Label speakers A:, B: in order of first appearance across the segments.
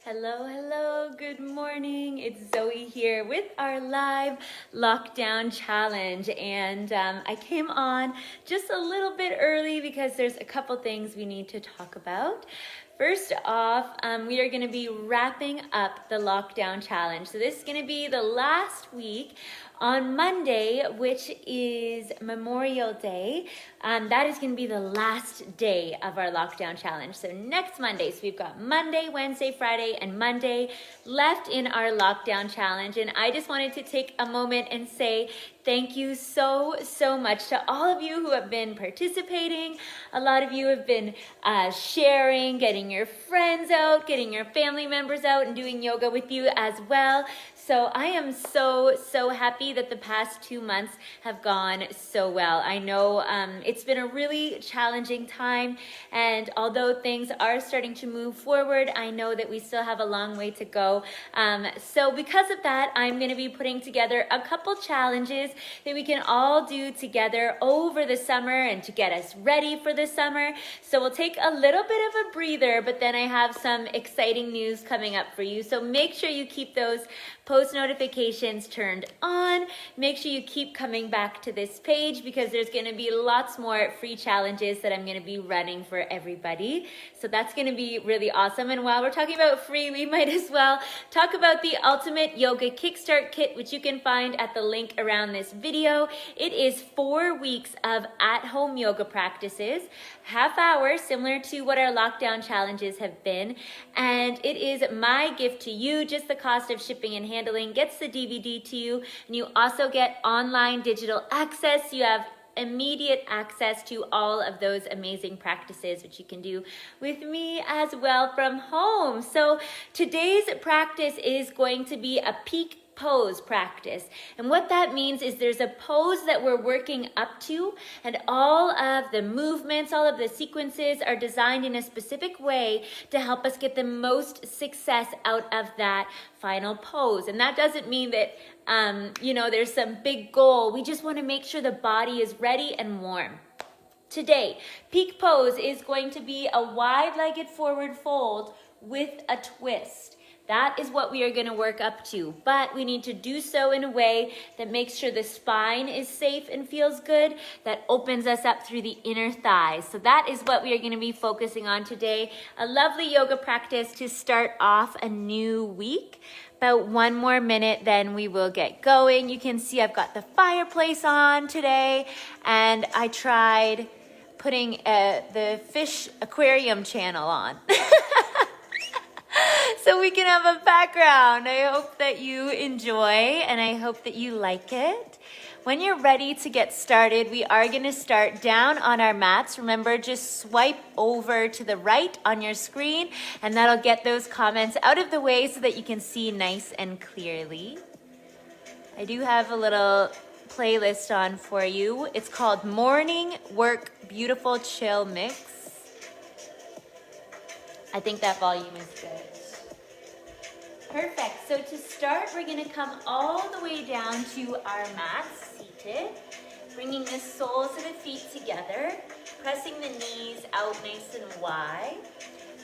A: Hello, hello, good morning. It's Zoe here with our live lockdown challenge. And I came on just a little bit early because there's a couple things we need to talk about. First off, we are going to be wrapping up the lockdown challenge. So this is going to be the last week. On Monday, which is Memorial Day, that is going to be the last day of our lockdown challenge. So next Monday, so we've got Monday, Wednesday, Friday, and Monday left in our lockdown challenge. And I just wanted to take a moment and say thank you so much to all of you who have been participating. A lot of you have been sharing, getting your friends out, getting your family members out, and doing yoga with you as well. So I am so happy that the past 2 months have gone so well. I know it's been a really challenging time, and although things are starting to move forward, I know that we still have a long way to go. So because of that, I'm going to be putting together a couple challenges that we can all do together over the summer and to get us ready for the summer. So we'll take a little bit of a breather, but then I have some exciting news coming up for you. So make sure you keep those post notifications turned on. Make sure you keep coming back to this page because there's going to be lots more free challenges that I'm going to be running for everybody. So that's going to be really awesome. And while we're talking about free, we might as well talk about the Ultimate Yoga Kickstart Kit, which you can find at the link around this video. It is 4 weeks of at-home yoga practices, half hour, similar to what our lockdown challenges have been. And it is my gift to you. Just the cost of shipping and handling gets the DVD to you. And you also get online digital access. You have immediate access to all of those amazing practices, which you can do with me as well from home. So today's practice is going to be a peak pose practice. And what that means is there's a pose that we're working up to, and all of the movements, all of the sequences are designed in a specific way to help us get the most success out of that final pose. And that doesn't mean that there's some big goal. We just want to make sure the body is ready and warm. Today, peak pose is going to be a wide-legged forward fold with a twist. That is what we are going to work up to, but we need to do so in a way that makes sure the spine is safe and feels good, that opens us up through the inner thighs. So that is what we are going to be focusing on today. A lovely yoga practice to start off a new week. About 1 more minute, then we will get going. You can see I've got the fireplace on today, and I tried putting the fish aquarium channel on. So we can have a background. I hope that you enjoy and I hope that you like it. When you're ready to get started, we are going to start down on our mats. Remember, just swipe over to the right on your screen and that'll get those comments out of the way so that you can see nice and clearly. I do have a little playlist on for you. It's called Morning Work Beautiful Chill Mix. I think that volume is good. Perfect. So to start, we're going to come all the way down to our mats, seated, bringing the soles of the feet together, pressing the knees out nice and wide.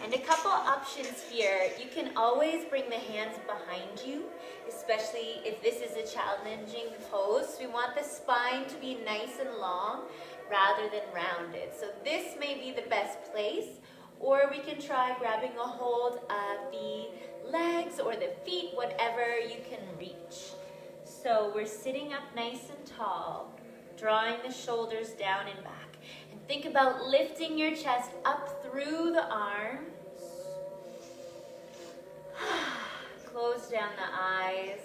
A: And a couple options here. You can always bring the hands behind you, especially if this is a challenging pose. We want the spine to be nice and long rather than rounded. So this may be the best place, or we can try grabbing a hold of the legs or the feet, whatever you can reach. So we're sitting up nice and tall, drawing the shoulders down and back. And think about lifting your chest up through the arms. Close down the eyes.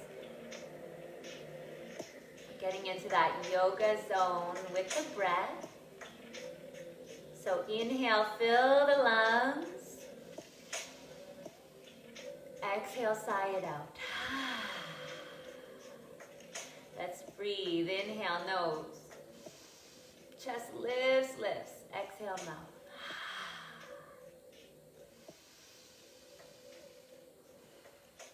A: Getting into that yoga zone with the breath. So inhale, fill the lungs. Exhale, sigh it out. Let's breathe. Inhale, nose. Chest lifts. Exhale, mouth.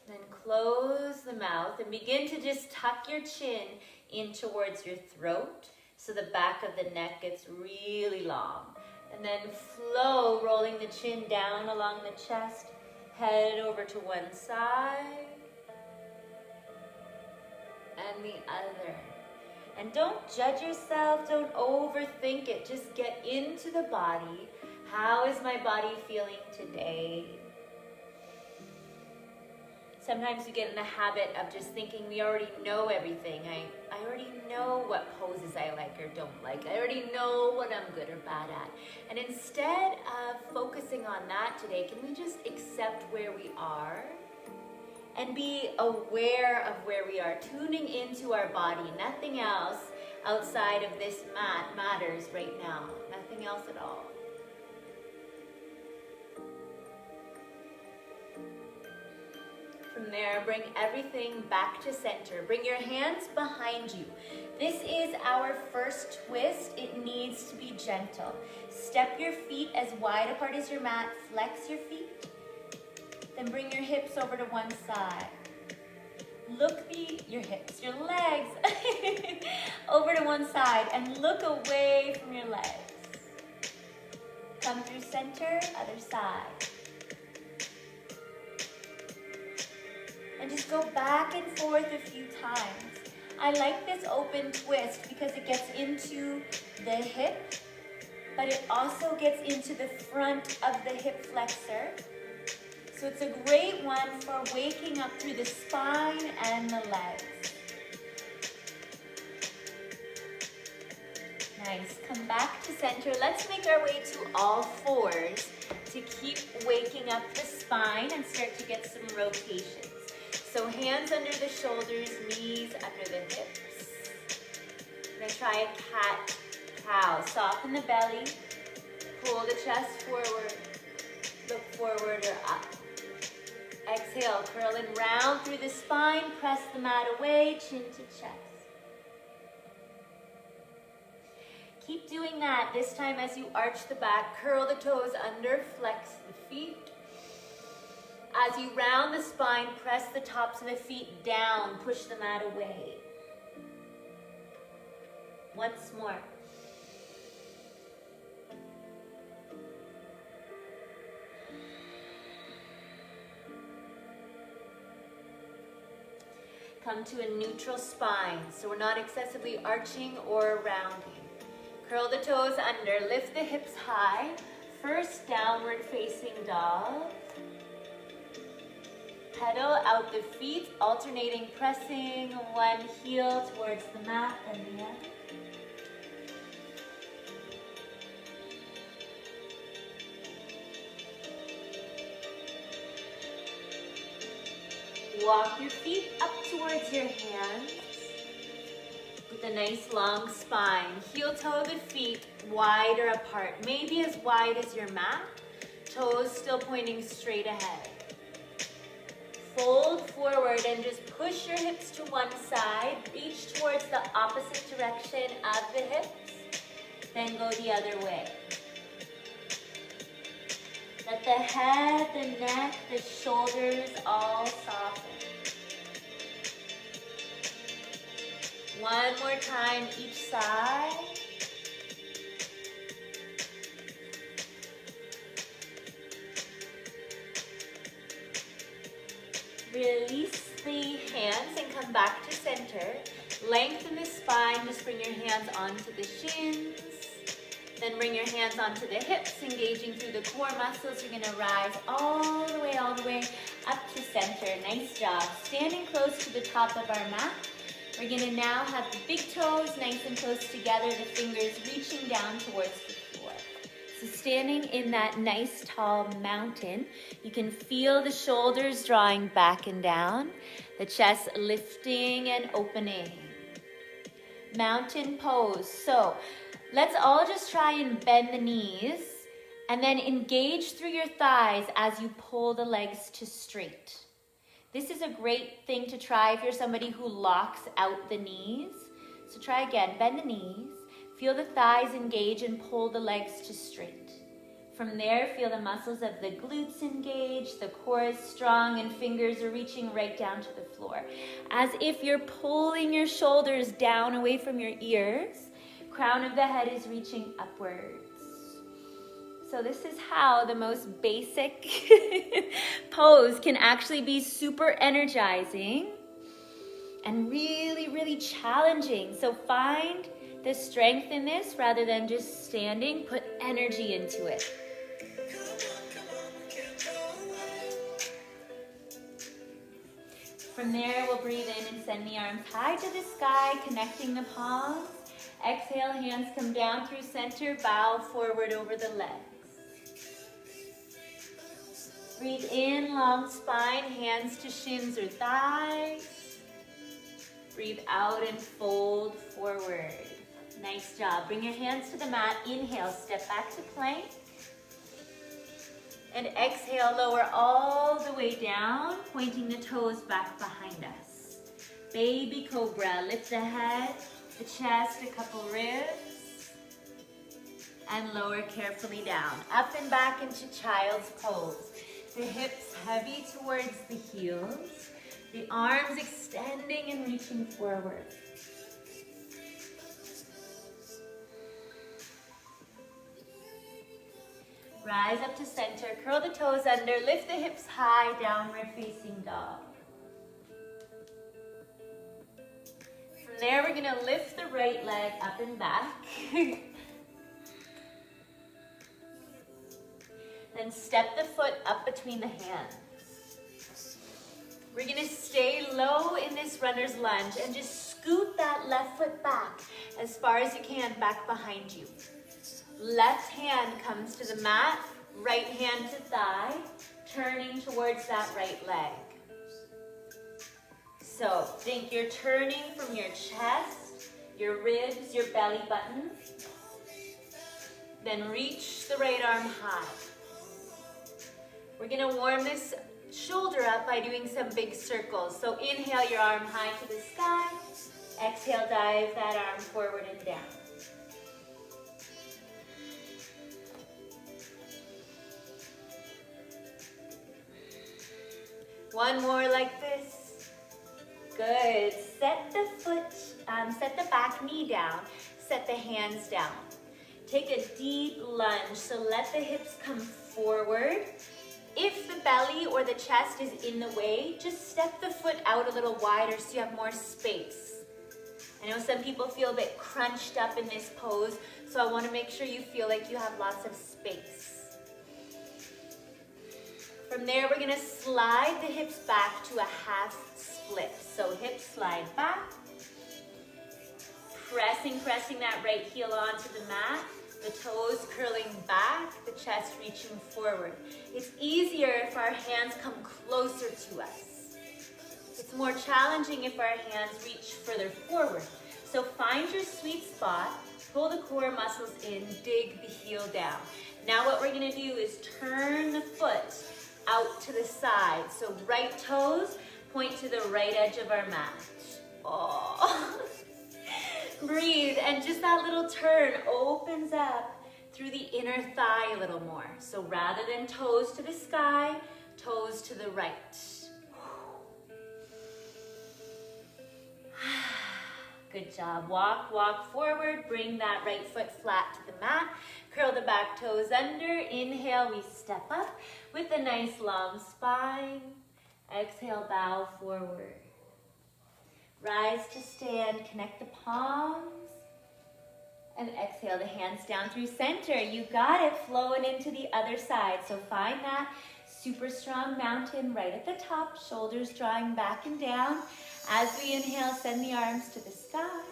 A: Then close the mouth and begin to just tuck your chin in towards your throat so the back of the neck gets really long. And then flow, rolling the chin down along the chest, Head over to one side and the other. And don't judge yourself, don't overthink it. Just get into the body. How is my body feeling today? Sometimes we get in the habit of just thinking we already know everything. I already know what poses I like or don't like. I already know what I'm good or bad at. And instead of focusing on that today, can we just accept where we are and be aware of where we are, tuning into our body. Nothing else outside of this mat matters right now. Nothing else at all. From there, bring everything back to center. Bring your hands behind you. This is our first twist. It needs to be gentle. Step your feet as wide apart as your mat. Flex your feet. Then bring your hips over to one side. Look your hips, your legs over to one side and look away from your legs. Come through center, other side. And just go back and forth a few times. I like this open twist because it gets into the hip, but it also gets into the front of the hip flexor. So it's a great one for waking up through the spine and the legs. Nice. Come back to center. Let's make our way to all fours to keep waking up the spine and start to get some rotations. So hands under the shoulders, knees under the hips. We're going to try a cat-cow. Soften the belly. Pull the chest forward. Look forward or up. Exhale, curl and round through the spine. Press the mat away, chin to chest. Keep doing that. This time as you arch the back, curl the toes under, flex the feet. As you round the spine, press the tops of the feet down, push the mat away. Once more. Come to a neutral spine, so we're not excessively arching or rounding. Curl the toes under, lift the hips high. First downward facing dog. Pedal out the feet, alternating pressing one heel towards the mat and the other. Walk your feet up towards your hands with a nice long spine. Heel toe the feet wider apart, maybe as wide as your mat. Toes still pointing straight ahead. Fold forward and just push your hips to one side. Reach towards the opposite direction of the hips. Then go the other way. Let the head, the neck, the shoulders all soften. One more time each side. Release the hands and come back to center. Lengthen the spine, just bring your hands onto the shins. Then bring your hands onto the hips, engaging through the core muscles. You're gonna rise all the way up to center. Nice job. Standing close to the top of our mat. We're gonna now have the big toes nice and close together, the fingers reaching down towards the floor. So standing in that nice tall mountain, you can feel the shoulders drawing back and down, the chest lifting and opening. Mountain pose. So let's all just try and bend the knees and then engage through your thighs as you pull the legs to straight. This is a great thing to try if you're somebody who locks out the knees. So try again, bend the knees, feel the thighs engage and pull the legs to straight. From there, feel the muscles of the glutes engage, the core is strong and fingers are reaching right down to the floor. As if you're pulling your shoulders down away from your ears, crown of the head is reaching upwards. So this is how the most basic pose can actually be super energizing and really, really challenging. So find the strength in this rather than just standing. Put energy into it. From there, we'll breathe in and send the arms high to the sky, connecting the palms. Exhale, hands come down through center, bow forward over the legs. Breathe in, long spine, hands to shins or thighs. Breathe out and fold forward. Nice job. Bring your hands to the mat. Inhale, step back to plank. And exhale, lower all the way down, pointing the toes back behind us. Baby cobra, lift the head, the chest, a couple ribs. And lower carefully down. Up and back into child's pose. The hips heavy towards the heels. The arms extending and reaching forward. Rise up to center, curl the toes under, lift the hips high, downward facing dog. From there, we're gonna lift the right leg up and back. Then step the foot up between the hands. We're gonna stay low in this runner's lunge and just scoot that left foot back as far as you can back behind you. Left hand comes to the mat, right hand to thigh, turning towards that right leg. So think you're turning from your chest, your ribs, your belly button. Then reach the right arm high. We're gonna warm this shoulder up by doing some big circles. So inhale your arm high to the sky. Exhale, dive that arm forward and down. One more like this. Good. Set the foot, set the back knee down. Set the hands down. Take a deep lunge. So let the hips come forward. If the belly or the chest is in the way, just step the foot out a little wider so you have more space. I know some people feel a bit crunched up in this pose, so I want to make sure you feel like you have lots of space. From there, we're going to slide the hips back to a half split. So hips slide back, pressing that right heel onto the mat. The toes curling back, the chest reaching forward. It's easier if our hands come closer to us. It's more challenging if our hands reach further forward. So find your sweet spot, pull the core muscles in, dig the heel down. Now what we're gonna do is turn the foot out to the side. So right toes point to the right edge of our mat. Oh. Breathe, and just that little turn opens up through the inner thigh a little more. So rather than toes to the sky, toes to the right. Good job. Walk forward. Bring that right foot flat to the mat. Curl the back toes under. Inhale, we step up with a nice long spine. Exhale, bow forward. Rise to stand, connect the palms, and exhale the hands down through center. You got it, flowing into the other side. So find that super strong mountain right at the top, shoulders drawing back and down. As we inhale, send the arms to the sky.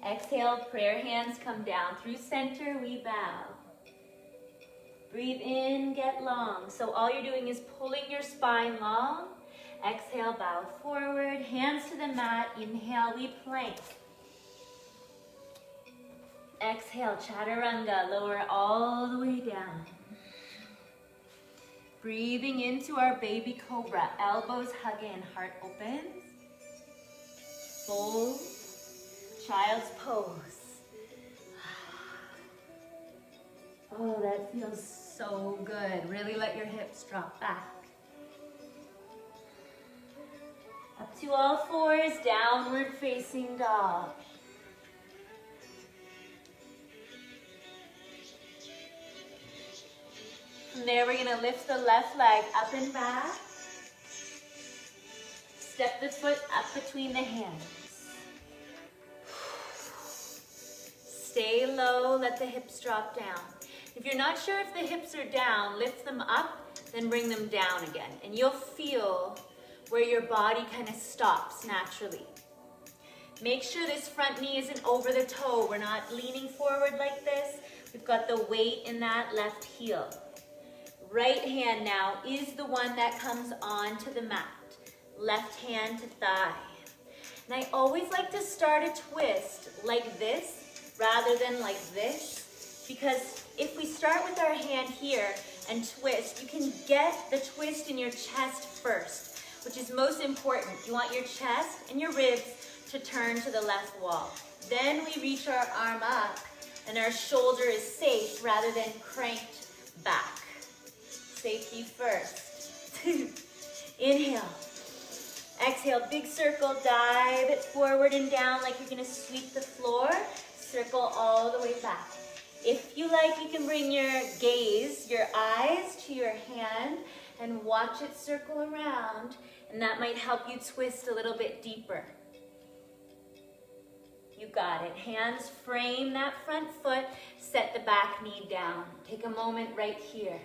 A: Exhale, prayer hands come down through center, we bow. Breathe in, get long. So all you're doing is pulling your spine long. Exhale, bow forward, hands to the mat. Inhale, we plank. Exhale, chaturanga, lower all the way down. Breathing into our baby cobra, elbows hug in, heart opens. Fold, child's pose. Oh, that feels so good. Really let your hips drop back. Up to all fours, downward facing dog. From there, we're gonna lift the left leg up and back. Step the foot up between the hands. Stay low, let the hips drop down. If you're not sure if the hips are down, lift them up, then bring them down again. And you'll feel where your body kind of stops naturally. Make sure this front knee isn't over the toe. We're not leaning forward like this. We've got the weight in that left heel. Right hand now is the one that comes onto the mat. Left hand to thigh. And I always like to start a twist like this rather than like this, because if we start with our hand here and twist, you can get the twist in your chest first, which is most important. You want your chest and your ribs to turn to the left wall. Then we reach our arm up and our shoulder is safe rather than cranked back. Safety first. Inhale. Exhale, big circle, dive it forward and down like you're gonna sweep the floor. Circle all the way back. If you like, you can bring your gaze, your eyes to your hand and watch it circle around, and that might help you twist a little bit deeper. You got it. Hands frame that front foot, set the back knee down. Take a moment right here.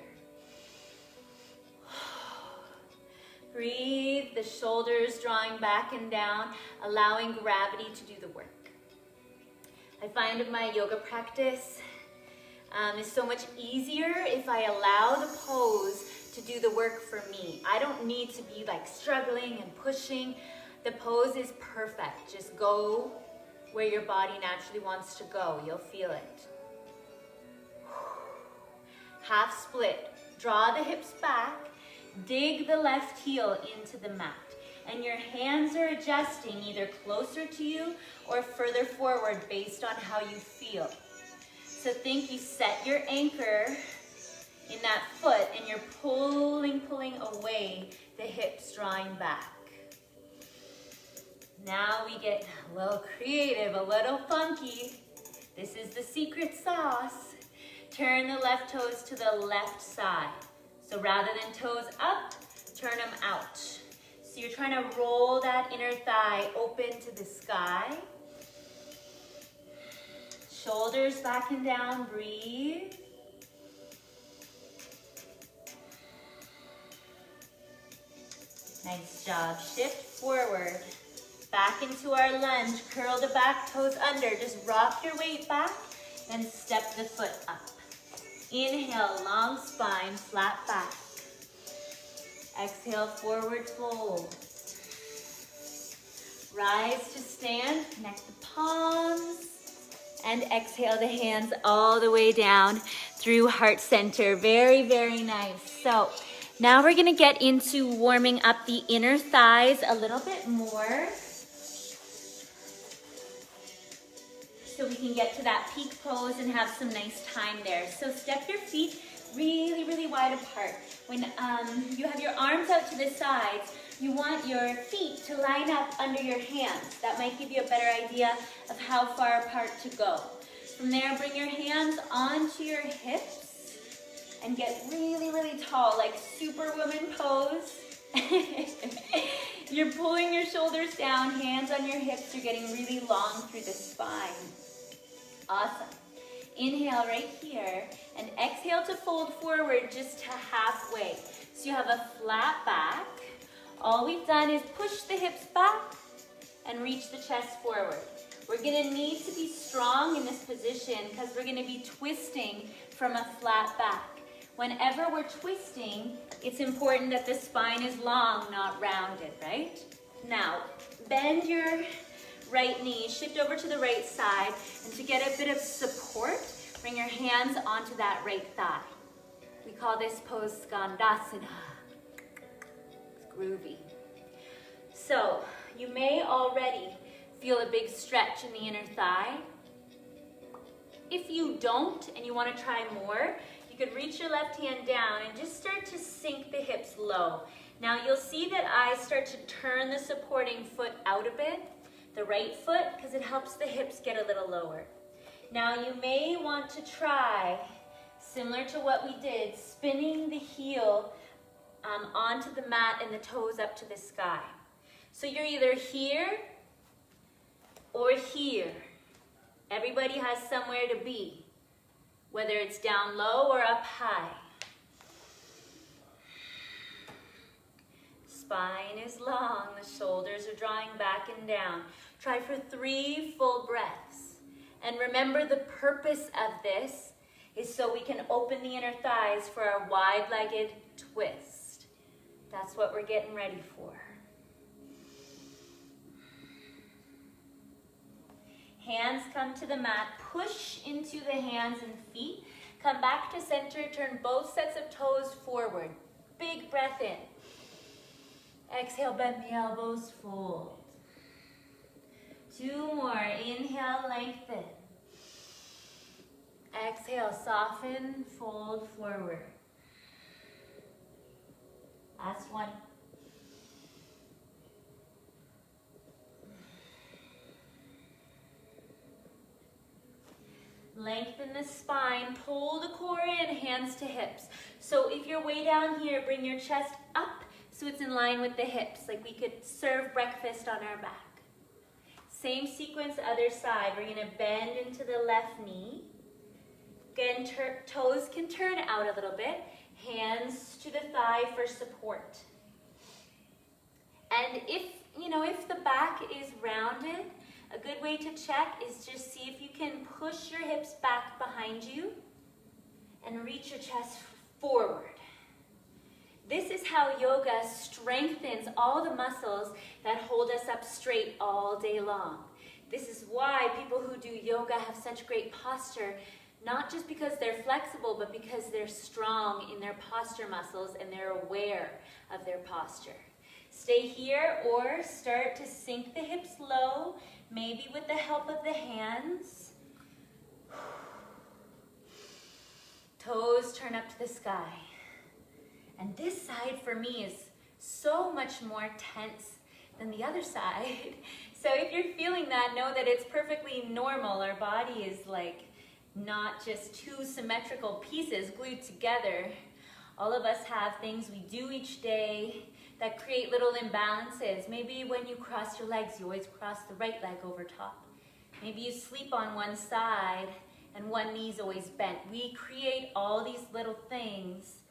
A: Breathe, the shoulders drawing back and down, allowing gravity to do the work. I find in my yoga practice is so much easier if I allow the pose to do the work for me. I don't need to be like struggling and pushing. The pose is perfect. Just go where your body naturally wants to go. You'll feel it. Half split. Draw the hips back. Dig the left heel into the mat. And your hands are adjusting either closer to you or further forward based on how you feel. So think you set your anchor in that foot and you're pulling away the hips, drawing back. Now we get a little creative, a little funky. This is the secret sauce. Turn the left toes to the left side. So rather than toes up, turn them out. So you're trying to roll that inner thigh open to the sky. Shoulders back and down, breathe. Nice job. Shift forward. Back into our lunge. Curl the back toes under. Just rock your weight back and step the foot up. Inhale, long spine, flat back. Exhale, forward fold. Rise to stand, connect the palms. And exhale the hands all the way down through heart center. Very, very nice. So now we're gonna get into warming up the inner thighs a little bit more, so we can get to that peak pose and have some nice time there. So step your feet really, really wide apart. When you have your arms out to the sides, you want your feet to line up under your hands. That might give you a better idea of how far apart to go. From there, bring your hands onto your hips and get really, really tall, like Superwoman pose. You're pulling your shoulders down, hands on your hips. You're getting really long through the spine. Awesome. Inhale right here and exhale to fold forward just to halfway. So you have a flat back. All we've done is push the hips back and reach the chest forward. We're gonna need to be strong in this position because we're gonna be twisting from a flat back. Whenever we're twisting, it's important that the spine is long, not rounded, right? Now, bend your right knee, shift over to the right side, and to get a bit of support, bring your hands onto that right thigh. We call this pose Skandasana. It's groovy. So, you may already feel a big stretch in the inner thigh. If you don't, and you want to try more, you could reach your left hand down and just start to sink the hips low. Now you'll see that I start to turn the supporting foot out a bit, the right foot, because it helps the hips get a little lower. Now you may want to try Similar to what we did, spinning the heel onto the mat and the toes up to the sky. So you're either here or here. Everybody has somewhere to be, whether it's down low or up high. Spine is long, the shoulders are drawing back and down. Try for 3 full breaths. And remember, the purpose of this is so we can open the inner thighs for our wide-legged twist. That's what we're getting ready for. Hands come to the mat, push into the hands and feet. Come back to center, turn both sets of toes forward. Big breath in. Exhale, bend the elbows, fold. 2 more, inhale, lengthen. Exhale, soften, fold forward. Last one. Lengthen the spine, pull the core in, hands to hips. So if you're way down here, bring your chest up so it's in line with the hips, like we could serve breakfast on our back. Same sequence, other side. We're gonna bend into the left knee. Again, toes can turn out a little bit. Hands to the thigh for support. And if the back is rounded, a good way to check is just see if you can push your hips back behind you and reach your chest forward. This is how yoga strengthens all the muscles that hold us up straight all day long. This is why people who do yoga have such great posture, not just because they're flexible, but because they're strong in their posture muscles and they're aware of their posture. Stay here or start to sink the hips low, maybe with the help of the hands. Toes turn up to the sky. And this side for me is so much more tense than the other side. So if you're feeling that, know that it's perfectly normal. Our body is like not just 2 symmetrical pieces glued together. All of us have things we do each day that create little imbalances. Maybe when you cross your legs, you always cross the right leg over top. Maybe you sleep on one side and one knee's always bent. We create all these little things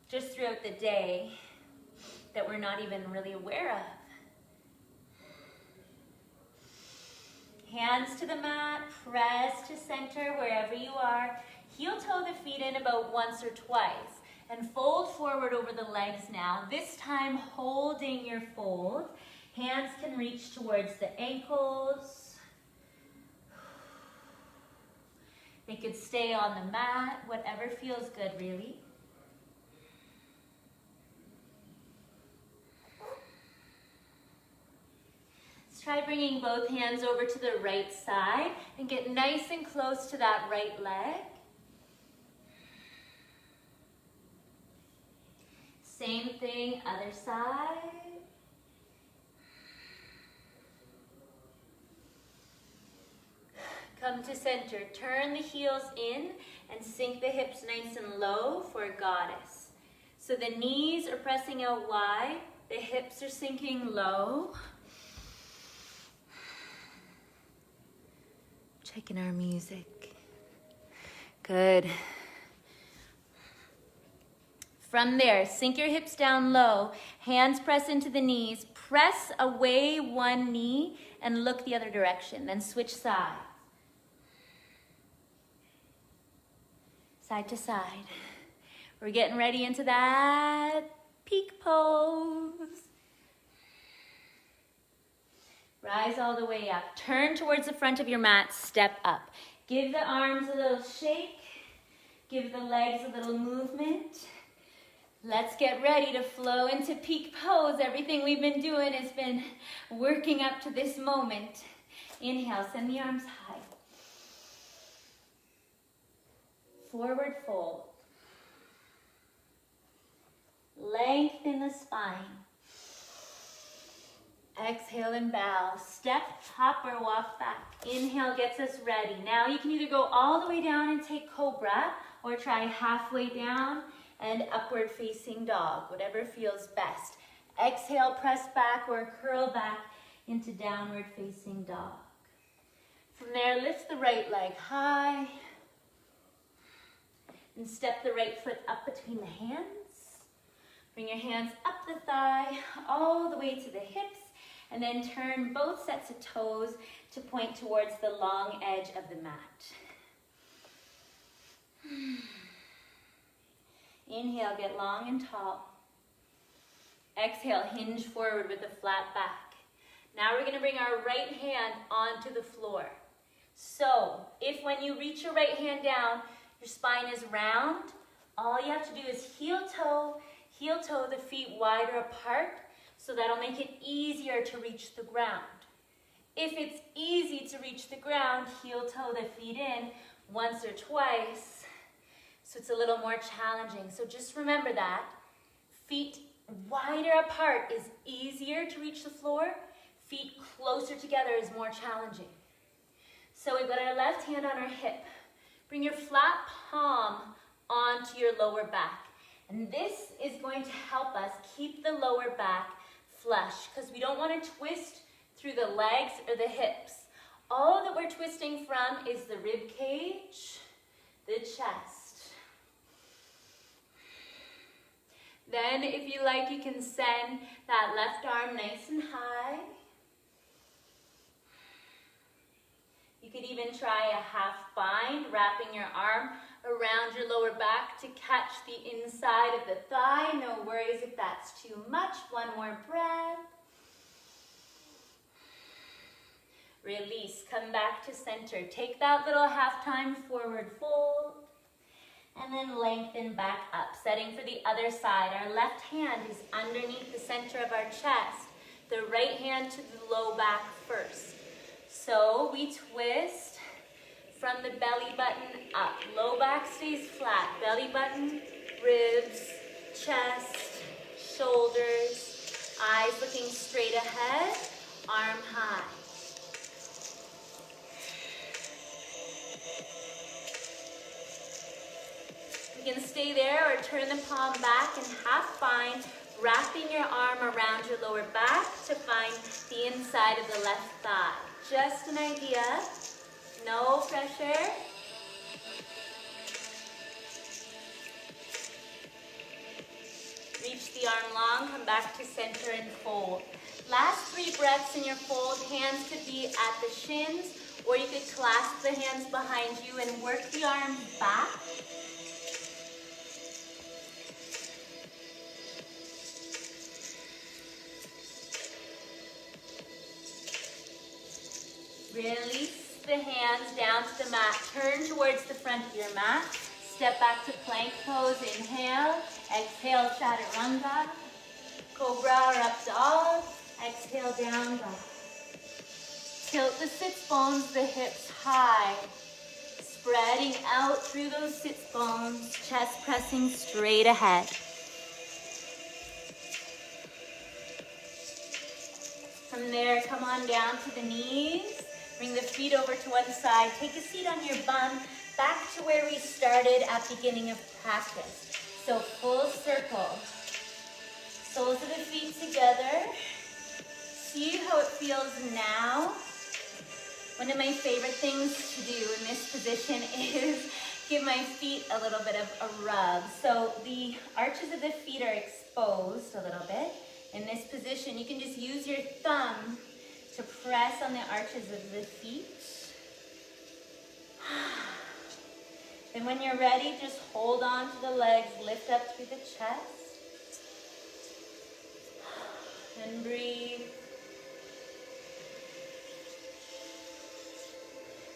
A: just throughout the day that we're not even really aware of. Hands to the mat, press to center wherever you are. Heel toe the feet in about once or twice. And fold forward over the legs now. This time holding your fold. Hands can reach towards the ankles. They could stay on the mat, whatever feels good really. Let's try bringing both hands over to the right side and get nice and close to that right leg. Same thing, other side. Come to center. Turn the heels in and sink the hips nice and low for a goddess. So the knees are pressing out wide, the hips are sinking low. Checking our music. Good. From there, sink your hips down low, hands press into the knees, press away one knee and look the other direction, then switch sides. Side to side. We're getting ready into that peak pose. Rise all the way up. Turn towards the front of your mat, step up. Give the arms a little shake, give the legs a little movement. Let's get ready to flow into peak pose. Everything we've been doing has been working up to this moment. Inhale, send the arms high. Forward fold. Lengthen the spine. Exhale and bow. Step, hop, or walk back. Inhale gets us ready. Now you can either go all the way down and take cobra, or try halfway down and upward facing dog, whatever feels best. Exhale, press back or curl back into downward facing dog. From there, lift the right leg high and step the right foot up between the hands. Bring your hands up the thigh, all the way to the hips, and then turn both sets of toes to point towards the long edge of the mat. Inhale, get long and tall. Exhale, hinge forward with a flat back. Now we're going to bring our right hand onto the floor. So, if when you reach your right hand down, your spine is round, all you have to do is heel toe, the feet wider apart, so that'll make it easier to reach the ground. If it's easy to reach the ground, heel toe the feet in once or twice, so it's a little more challenging. So just remember that. Feet wider apart is easier to reach the floor. Feet closer together is more challenging. So we've got our left hand on our hip. Bring your flat palm onto your lower back. And this is going to help us keep the lower back flush, because we don't want to twist through the legs or the hips. All that we're twisting from is the rib cage, the chest. Then, if you like, you can send that left arm nice and high. You could even try a half bind, wrapping your arm around your lower back to catch the inside of the thigh. No worries if that's too much. One more breath. Release, come back to center. Take that little half-time forward fold, and then lengthen back up. Setting for the other side. Our left hand is underneath the center of our chest. The right hand to the low back first. So we twist from the belly button up. Low back stays flat. Belly button, ribs, chest, shoulders, eyes looking straight ahead, arm high. You can stay there or turn the palm back and half bind, wrapping your arm around your lower back to find the inside of the left thigh. Just an idea, no pressure. Reach the arm long, come back to center and fold. Last 3 breaths in your fold, hands could be at the shins, or you could clasp the hands behind you and work the arms back. Release the hands down to the mat. Turn towards the front of your mat. Step back to plank pose. Inhale. Exhale, chaturanga. Cobra or up dog. Exhale, down dog. Tilt the sits bones, the hips high. Spreading out through those sits bones. Chest pressing straight ahead. From there, come on down to the knees. Bring the feet over to one side. Take a seat on your bum, back to where we started at the beginning of practice. So full circle. Soles of the feet together. See how it feels now. One of my favorite things to do in this position is give my feet a little bit of a rub. So the arches of the feet are exposed a little bit. In this position, you can just use your thumb to press on the arches of the feet. Then when you're ready, just hold on to the legs, lift up through the chest. And breathe.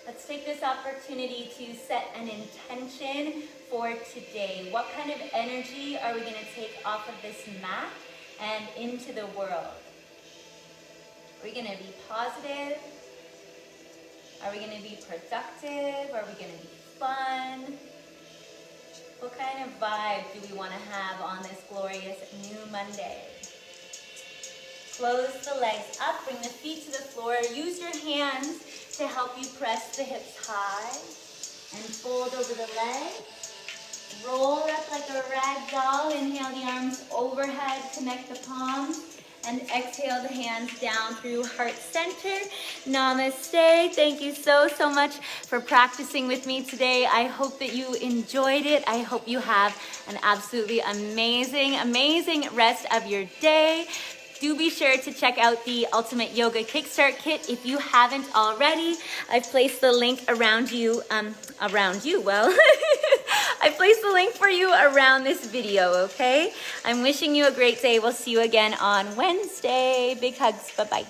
A: Let's take this opportunity to set an intention for today. What kind of energy are we going to take off of this mat and into the world? Are we going to be positive? Are we going to be productive? Are we going to be fun? What kind of vibe do we want to have on this glorious new Monday? Close the legs up, bring the feet to the floor. Use your hands to help you press the hips high and fold over the legs. Roll up like a rag doll. Inhale the arms overhead, connect the palms, and exhale the hands down through heart center. Namaste. Thank you so, so much for practicing with me today. I hope that you enjoyed it. I hope you have an absolutely amazing, amazing rest of your day. Do be sure to check out the Ultimate Yoga Kickstart Kit if you haven't already. I've placed the link around you, well, I placed the link for you around this video, okay? I'm wishing you a great day. We'll see you again on Wednesday. Big hugs, bye-bye.